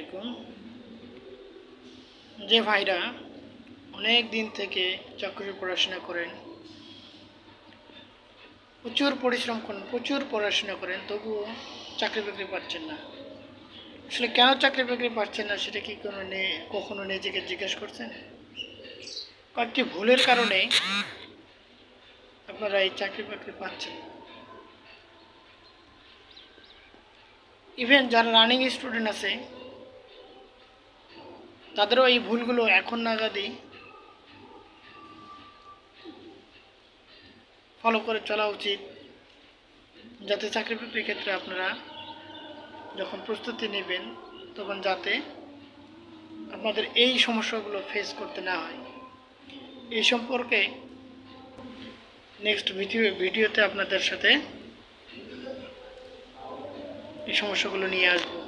আলাইকুম। যে ভাইরা অনেক দিন থেকে চাকরির পড়াশোনা করেন, প্রচুর পরিশ্রম করেন, প্রচুর পড়াশোনা করেন, তবুও চাকরি বাকরি পাচ্ছেন না। আসলে কেন চাকরি বাকরি পাচ্ছেন না সেটা কি কখনো নিজেকে জিজ্ঞেস করছেন? কয়েকটি ভুলের কারণে আপনারা এই চাকরি বাকরি পাচ্ছেন। ইভেন যারা রানিং স্টুডেন্ট আছে তাদেরও এই ভুলগুলো এখন নাগাদই ফলো করে চলা উচিত, যাতে চাকরি বাকরির ক্ষেত্রে আপনারা যখন প্রস্তুতি নেবেন তখন যাতে আপনাদের এই সমস্যাগুলো ফেস করতে না হয়। এই সম্পর্কে নেক্সট ভিডিওতে আপনাদের সাথে এই সমস্যাগুলো নিয়ে আসবো।